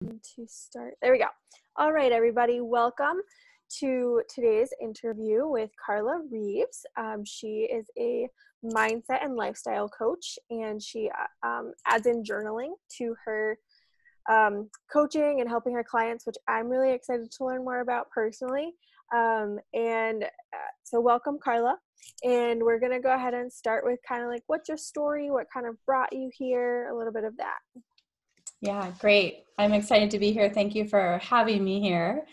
To start. There we go. All right, everybody. Welcome to today's interview with Carla Reeves. She is a mindset and lifestyle coach, and she adds in journaling to her coaching and helping her clients, which I'm really excited to learn more about personally. So welcome, Carla. And we're going to go ahead and start with kind of like, what's your story? What kind of brought you here? A little bit of that. Yeah, great. I'm excited to be here. Thank you for having me here.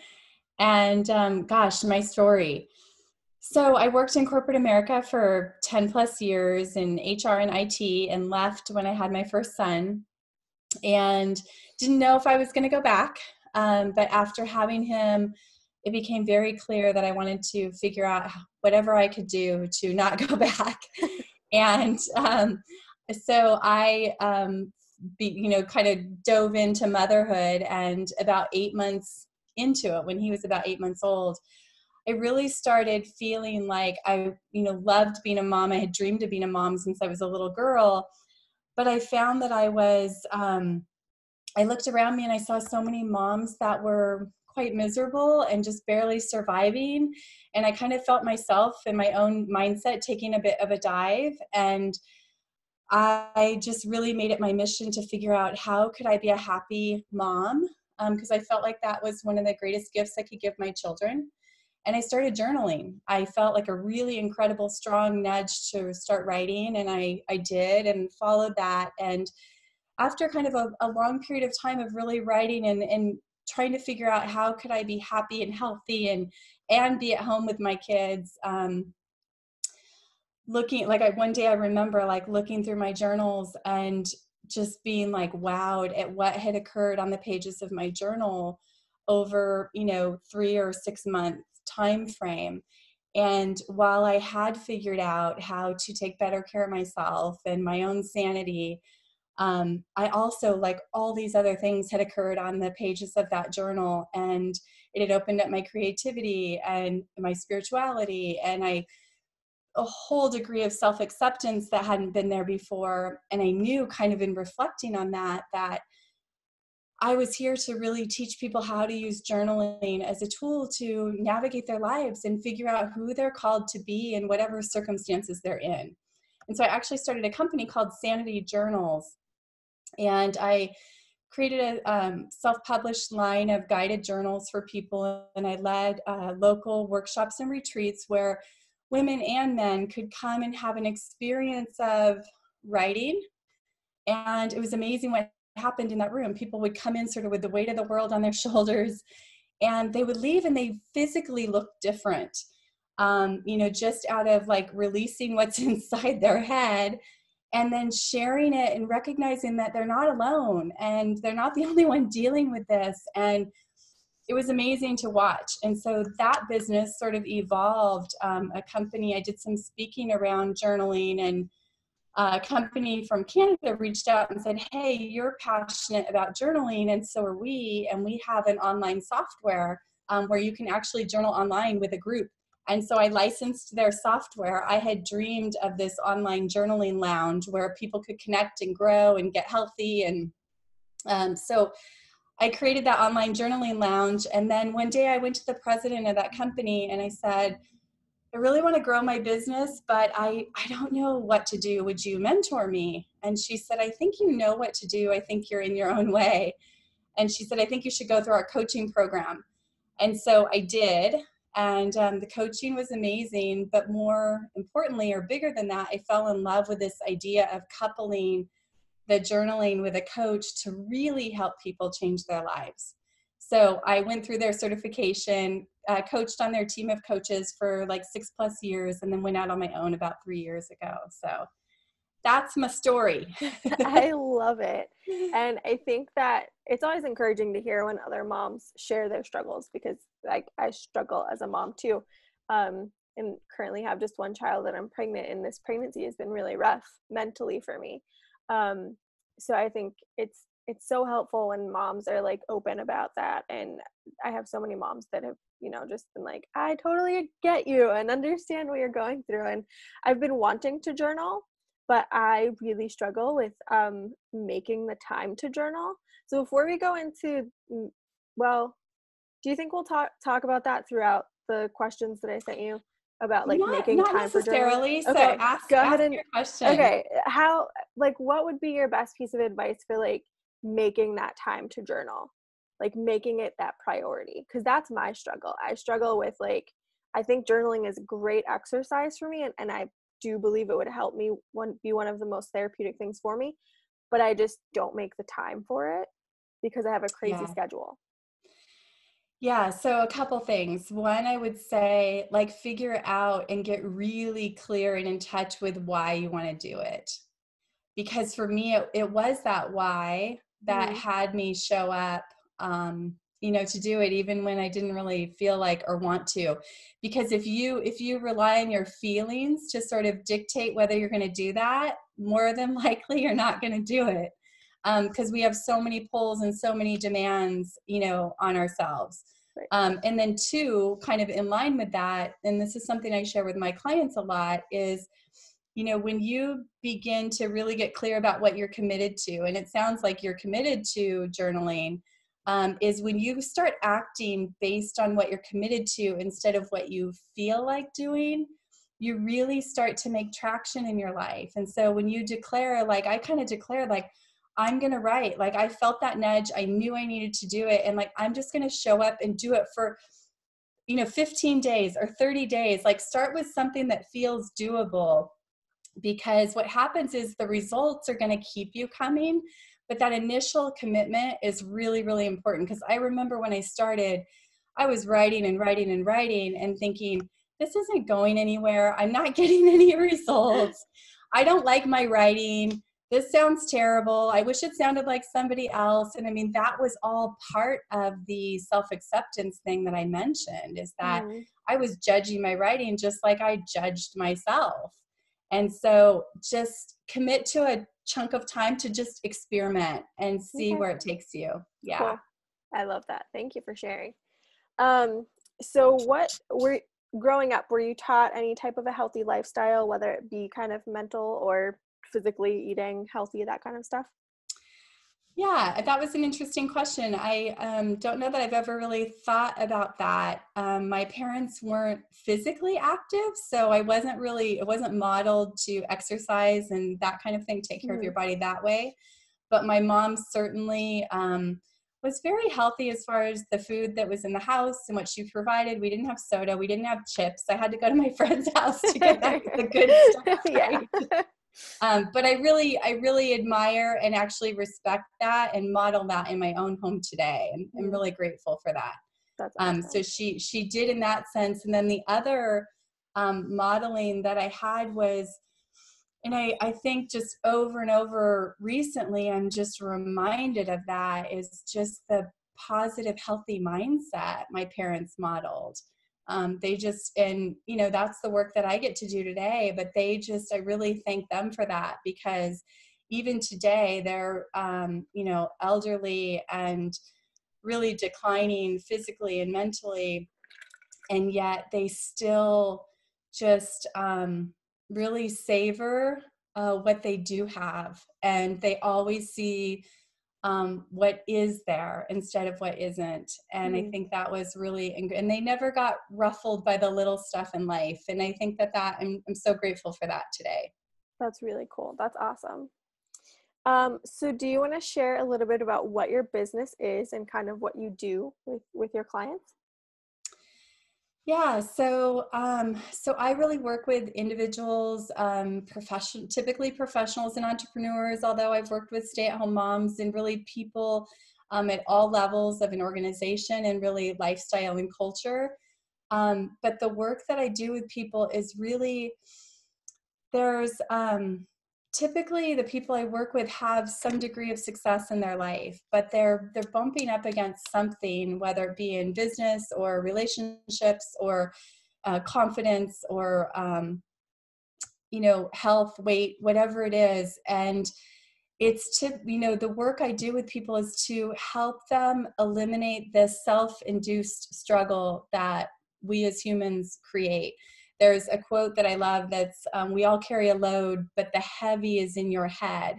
And my story. So I worked in corporate America for 10 plus years in HR and IT and left when I had my first son and didn't know if I was going to go back. But after having him, it became very clear that I wanted to figure out whatever I could do to not go back. And so I kind of dove into motherhood, and about 8 months into it, when he was about 8 months old, I really started feeling like I, loved being a mom. I had dreamed of being a mom since I was a little girl, but I found that I was, I looked around me and I saw so many moms that were quite miserable and just barely surviving. And I kind of felt myself in my own mindset taking a bit of a dive, and I just really made it my mission to figure out how could I be a happy mom, because I felt like that was one of the greatest gifts I could give my children. And I started journaling. I felt like a really incredible, strong nudge to start writing, and I did and followed that. And after kind of a long period of time of really writing and trying to figure out how could I be happy and healthy and be at home with my kids, one day I remember looking through my journals and just being wowed at what had occurred on the pages of my journal over 3 or 6 month time frame. And while I had figured out how to take better care of myself and my own sanity, I also, like all these other things, had occurred on the pages of that journal, and it had opened up my creativity and my spirituality and a whole degree of self-acceptance that hadn't been there before. And I knew, kind of in reflecting on that I was here to really teach people how to use journaling as a tool to navigate their lives and figure out who they're called to be in whatever circumstances they're in. And so I actually started a company called Sanity Journals, and I created a self-published line of guided journals for people, and I led local workshops and retreats where women and men could come and have an experience of writing. And it was amazing what happened in that room. People would come in sort of with the weight of the world on their shoulders, and they would leave and they physically looked different, just out of releasing what's inside their head and then sharing it and recognizing that they're not alone and they're not the only one dealing with this. And it was amazing to watch. And so that business sort of evolved. A company, I did some speaking around journaling, and a company from Canada reached out and said, hey, you're passionate about journaling, and so are we. And we have an online software where you can actually journal online with a group. And so I licensed their software. I had dreamed of this online journaling lounge where people could connect and grow and get healthy. And so I created that online journaling lounge. And then one day I went to the president of that company and I said, I really want to grow my business, but I don't know what to do. Would you mentor me? And she said, I think you know what to do. I think you're in your own way. And she said, I think you should go through our coaching program. And so I did. And the coaching was amazing. But more importantly, or bigger than that, I fell in love with this idea of coupling the journaling with a coach to really help people change their lives. So I went through their certification, coached on their team of coaches for 6+ years, and then went out on my own about 3 years ago. So that's my story. I love it. And I think that it's always encouraging to hear when other moms share their struggles, because I struggle as a mom too. And currently have just one child that I'm pregnant, and this pregnancy has been really rough mentally for me. So I think it's so helpful when moms are open about that. And I have so many moms that have, just been I totally get you and understand what you're going through. And I've been wanting to journal, but I really struggle with making the time to journal. So before we go into, well, do you think we'll talk about that throughout the questions that I sent you about like making Not time for journaling? necessarily. So Okay, go ahead ask and your question. okay, how like what would be your best piece of advice for like making that time to journal? Like making it that priority, because that's my struggle. I struggle with like I think journaling is great exercise for me, and I do believe it would help me be one of the most therapeutic things for me, but I just don't make the time for it because I have a crazy Yeah. schedule. Yeah, so a couple things. One, I would say like figure out and get really clear and in touch with why you want to do it. Because for me, it was that why that Mm-hmm. had me show up, to do it even when I didn't really feel like or want to. Because if you rely on your feelings to sort of dictate whether you're going to do that, more than likely you're not going to do it. Because we have so many pulls and so many demands, on ourselves. Right. And then two, kind of in line with that, and this is something I share with my clients a lot, is when you begin to really get clear about what you're committed to, and it sounds like you're committed to journaling, is when you start acting based on what you're committed to instead of what you feel like doing, you really start to make traction in your life. And so when you declare, like I kind of declared, like, I'm going to write, like I felt that nudge, I knew I needed to do it. And like, I'm just going to show up and do it for 15 days or 30 days. Like start with something that feels doable, because what happens is the results are going to keep you coming, but that initial commitment is really, really important. Because I remember when I started, I was writing and writing and writing and thinking, this isn't going anywhere, I'm not getting any results, I don't like my writing, this sounds terrible, I wish it sounded like somebody else. And I mean, that was all part of the self-acceptance thing that I mentioned, is that Mm-hmm. I was judging my writing just like I judged myself. And so just commit to a chunk of time to just experiment and see Okay, where it takes you. Yeah. cool. I love that. Thank you for sharing. Um, so what were growing up, were you taught any type of a healthy lifestyle, whether it be kind of mental or physically eating healthy, that kind of stuff? Yeah, that was an interesting question. I don't know that I've ever really thought about that. My parents weren't physically active, so it wasn't modeled to exercise and that kind of thing, take care of Mm-hmm. your body that way. But my mom certainly was very healthy as far as the food that was in the house and what she provided. We didn't have soda, we didn't have chips. I had to go to my friend's house to get the good stuff, Yeah. right? But I really admire and actually respect that and model that in my own home today. And I'm Mm, really grateful for that. that's So awesome. she did in that sense. And then the other modeling that I had was, and I think just over and over recently, I'm just reminded of that, is just the positive, healthy mindset my parents modeled. They just, and that's the work that I get to do today, but I really thank them for that, because even today they're, elderly and really declining physically and mentally, and yet they still just really savor what they do have, and they always see what is there instead of what isn't. And I Mm, think that was really, and they never got ruffled by the little stuff in life. And I think that I'm so grateful for that today. that's really cool. That's awesome. So do you want to share a little bit about what your business is and kind of what you do with your clients? Yeah, so I really work with individuals, typically professionals and entrepreneurs. Although I've worked with stay-at-home moms and really people at all levels of an organization and really lifestyle and culture. But the work that I do with people is really, there's typically the people I work with have some degree of success in their life, but they're bumping up against something, whether it be in business or relationships or confidence or health, weight, whatever it is. And the work I do with people is to help them eliminate this self-induced struggle that we as humans create. There's a quote that I love that's, we all carry a load, but the heavy is in your head.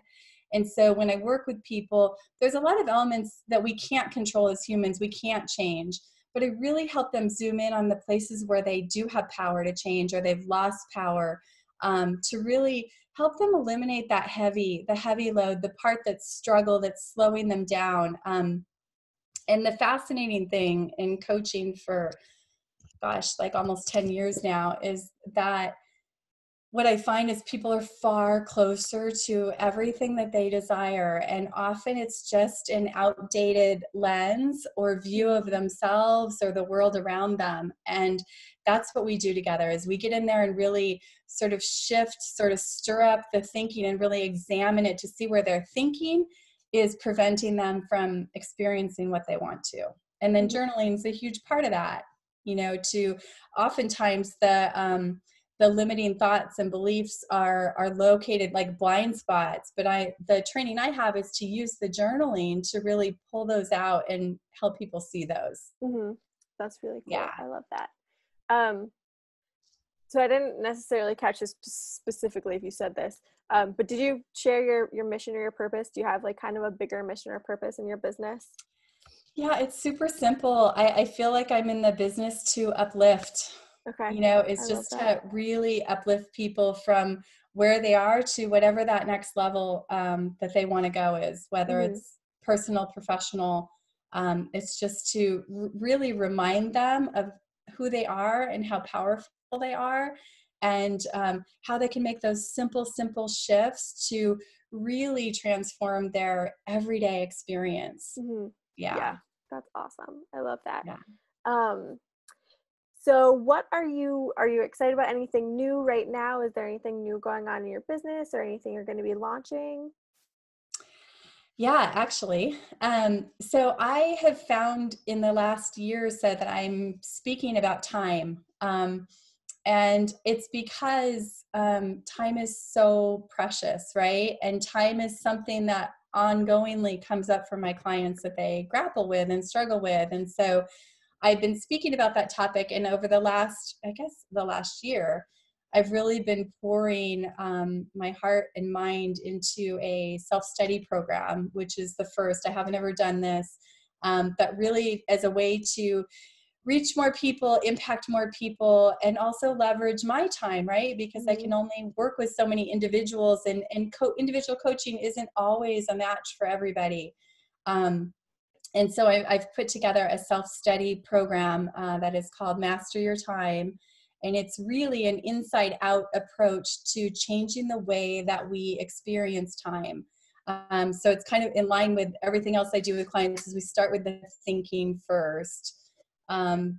And so when I work with people, there's a lot of elements that we can't control as humans, we can't change. But I really help them zoom in on the places where they do have power to change or they've lost power, to really help them eliminate the heavy load, the part that's struggle, that's slowing them down. And the fascinating thing in coaching for, gosh, like almost 10 years now, is that what I find is people are far closer to everything that they desire. And often it's just an outdated lens or view of themselves or the world around them. And that's what we do together, is we get in there and really sort of shift, sort of stir up the thinking and really examine it to see where their thinking is preventing them from experiencing what they want to. And then journaling is a huge part of that, to oftentimes the limiting thoughts and beliefs are located like blind spots. But the training I have is to use the journaling to really pull those out and help people see those. Mm-hmm. That's really cool. Yeah. I love that. So I didn't necessarily catch this specifically if you said this, but did you share your mission or your purpose? Do you have like kind of a bigger mission or purpose in your business? Yeah, it's super simple. I feel like I'm in the business to uplift. Okay. I It's love just that. to really uplift people from where they are to whatever that next level that they want to go is, whether Mm-hmm. it's personal, professional. It's just to really remind them of who they are and how powerful they are, and how they can make those simple shifts to really transform their everyday experience. Mm-hmm. Yeah. Yeah, that's awesome. I love that. Yeah. Um, so what are you excited about anything new right now? Is there anything new going on in your business or anything you're going to be launching? Yeah, actually. So I have found in the last year or so that I'm speaking about time. And it's because time is so precious, right? And time is something that ongoingly comes up for my clients that they grapple with and struggle with. And so I've been speaking about that topic, and over the last year, I've really been pouring my heart and mind into a self-study program, which is the first. I haven't ever done this, but really as a way to reach more people, impact more people, and also leverage my time, right? Because I Mm-hmm. can only work with so many individuals, and individual coaching isn't always a match for everybody. Um, and so I've put together a self-study program that is called Master Your Time. And it's really an inside-out approach to changing the way that we experience time. So it's kind of in line with everything else I do with clients, is we start with the thinking first.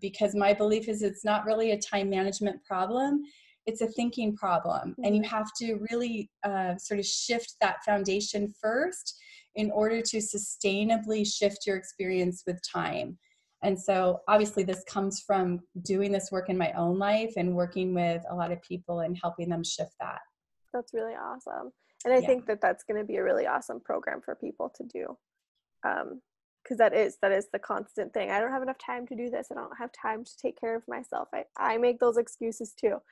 Because my belief is it's not really a time management problem, it's a thinking problem. And you Mm-hmm. have to really sort of shift that foundation first in order to sustainably shift your experience with time. And so obviously this comes from doing this work in my own life and working with a lot of people and helping them shift that. That's really awesome. And I Yeah. think that that's going to be a really awesome program for people to do. Because that is the constant thing. I don't have enough time to do this. I don't have time to take care of myself. I make those excuses too.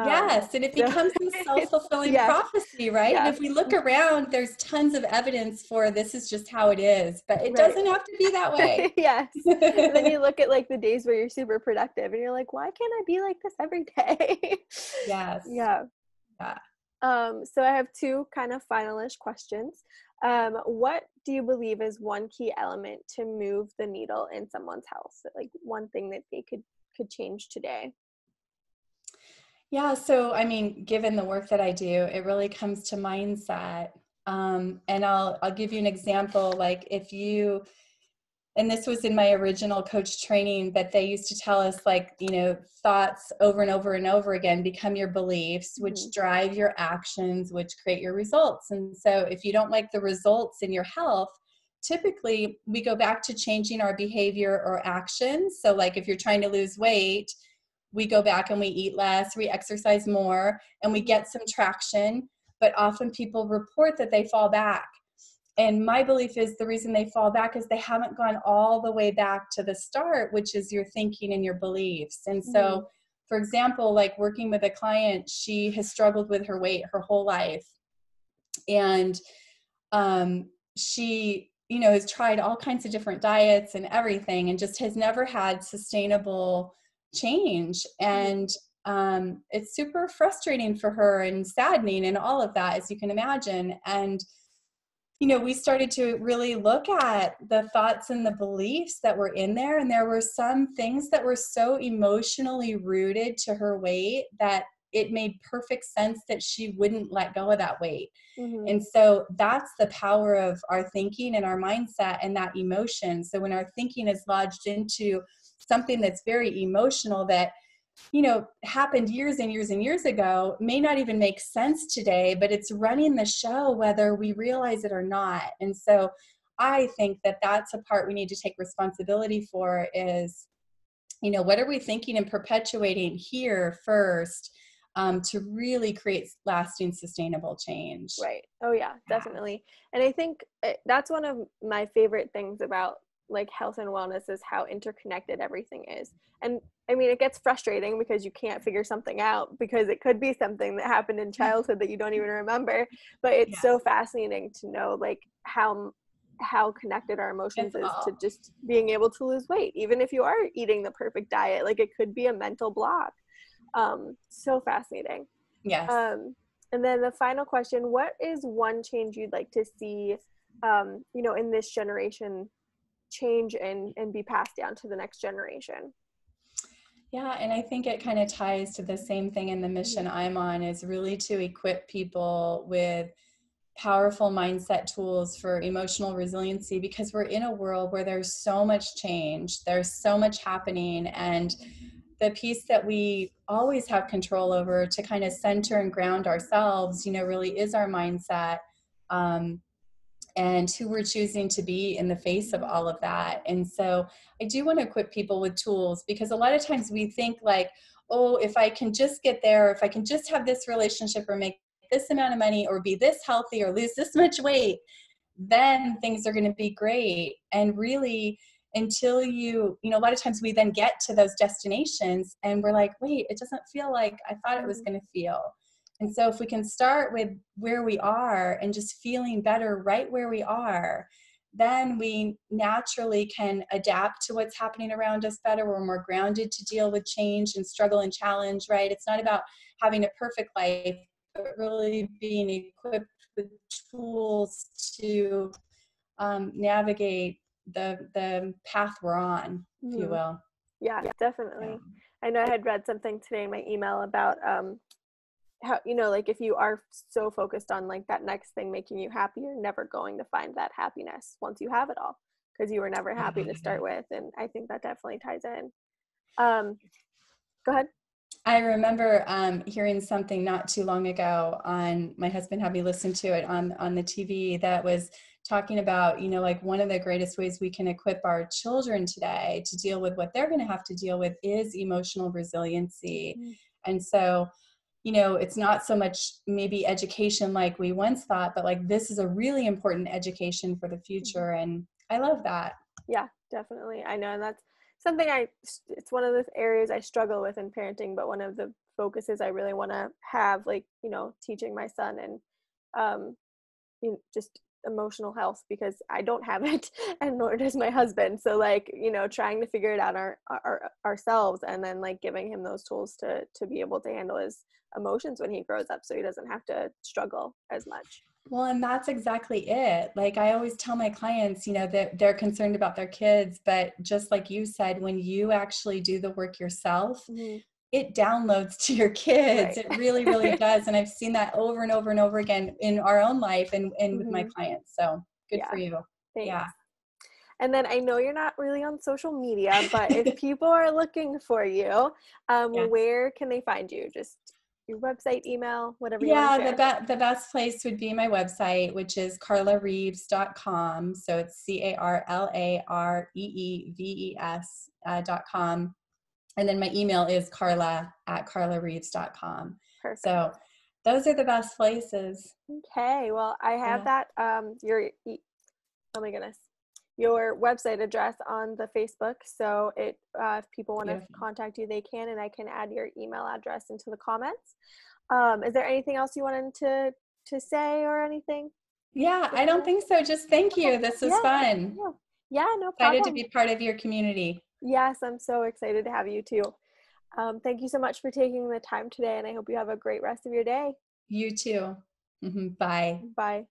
Yes, and it So becomes a self-fulfilling yes, prophecy, right? And yeah, if we look around, there's tons of evidence for this is just how it is, but it right. doesn't have to be that way. Yes. And then you look at like the days where you're super productive and you're like, why can't I be like this every day? Yes. Yeah. Yeah. So I have two kind of finalish questions. What do you believe is one key element to move the needle in someone's health? Like one thing that they could change today? Yeah, so I mean, given the work that I do, it really comes to mindset. And I'll give you an example. Like if you, and this was in my original coach training, that they used to tell us, like, thoughts over and over and over again become your beliefs, Mm-hmm. which drive your actions, which create your results. And so if you don't like the results in your health, typically we go back to changing our behavior or actions. So like if you're trying to lose weight, we go back and we eat less, we exercise more, and we Mm-hmm. get some traction. But often people report that they fall back. And my belief is the reason they fall back is they haven't gone all the way back to the start, which is your thinking and your beliefs. And Mm-hmm. so, for example, like working with a client, she has struggled with her weight her whole life. And she, has tried all kinds of different diets and everything and just has never had sustainable change. Mhm. And it's super frustrating for her and saddening and all of that, as you can imagine. And we started to really look at the thoughts and the beliefs that were in there. And there were some things that were so emotionally rooted to her weight that it made perfect sense that she wouldn't let go of that weight. Mhm. And so that's the power of our thinking and our mindset and that emotion. So when our thinking is lodged into something that's very emotional that happened years and years and years ago may not even make sense today, but it's running the show whether we realize it or not. And so I think that that's a part we need to take responsibility for is, what are we thinking and perpetuating here first, to really create lasting, sustainable change. Right. Oh yeah, Yeah. definitely. And I think that's one of my favorite things about like health and wellness is how interconnected everything is. And I mean, it gets frustrating because you can't figure something out because it could be something that happened in childhood that you don't even remember, but it's Yes. so fascinating to know like how connected our emotions It's is to all. just being able to lose weight even if you are eating the perfect diet. Like it could be a mental block. So fascinating. Yes. um, and then the final question, what is one change you'd like to see, in this generation change and be passed down to the next generation? Yeah, and I think it kind of ties to the same thing in the mission Mhm. I'm on is really to equip people with powerful mindset tools for emotional resiliency because we're in a world where there's so much change, there's so much happening, and the piece that we always have control over to kind of center and ground ourselves, really is our mindset. Um, and who we're choosing to be in the face of all of that. And so I do want to equip people with tools because a lot of times we think like, oh, if I can just get there, if I can just have this relationship or make this amount of money or be this healthy or lose this much weight, then things are going to be great. And really, until a lot of times we then get to those destinations and we're like, wait, it doesn't feel like I thought it was Mhm. going to feel. And so if we can start with where we are and just feeling better right where we are, then we naturally can adapt to what's happening around us better. We're more grounded to deal with change and struggle and challenge, right? It's not about having a perfect life, but really being equipped with tools to navigate the path we're on, if you Mhm. will. Yeah, Yeah. definitely. I know I had read something today in my email about how like if you are so focused on like that next thing making you happy, you're never going to find that happiness once you have it all because you were never happy to start with. And I think that definitely ties in. um Go ahead. I remember hearing something not too long ago on my husband had me listen to it on the TV that was talking about, like one of the greatest ways we can equip our children today to deal with what they're going to have to deal with is emotional resiliency. Mhm. And so, it's not so much maybe education like we once thought, but like this is a really important education for the Mhm. future. And I love that. Yeah, definitely. I know, and that's something it's one of the areas I struggle with in parenting, but one of the focuses I really want to have, like, teaching my son and um, just emotional health because I don't have it and nor does my husband. So like, trying to figure it out ourselves and then like giving him those tools to be able to handle his emotions when he grows up so he doesn't have to struggle as much. Well, and that's exactly it. Like I always tell my clients, that they're concerned about their kids, but just like you said, when you actually do the work yourself, Hmm. it downloads to your kids. Right. It really, really does. And I've seen that over and over and over again in our own life and with my Hmm. clients. So good for Yeah. you. Yeah. Thanks. And then I know you're not really on social media, but if people are looking for you, Yes. where can they find you? Just your website, email, whatever you want to Yeah, share. the best place would be my website, which is carlareeves.com. So it's CarlaReeves.com. And then my email is carla@carlareeves.com. Perfect. So those are the best places. Okay. Well, I have Yeah, that oh my goodness, your website address on the Facebook. So if people want to beautiful. contact you, they can, and I can add your email address into the comments. Is there anything else you wanted to say or anything? Yeah, For I don't sure. think so. Just thank Okay. you. This was Yeah. fun. Yeah. Yeah, no Excited to problem. be part of your community. Yes, I'm so excited to have you too. Thank you so much for taking the time today, and I hope you have a great rest of your day. You too. Bye. Bye.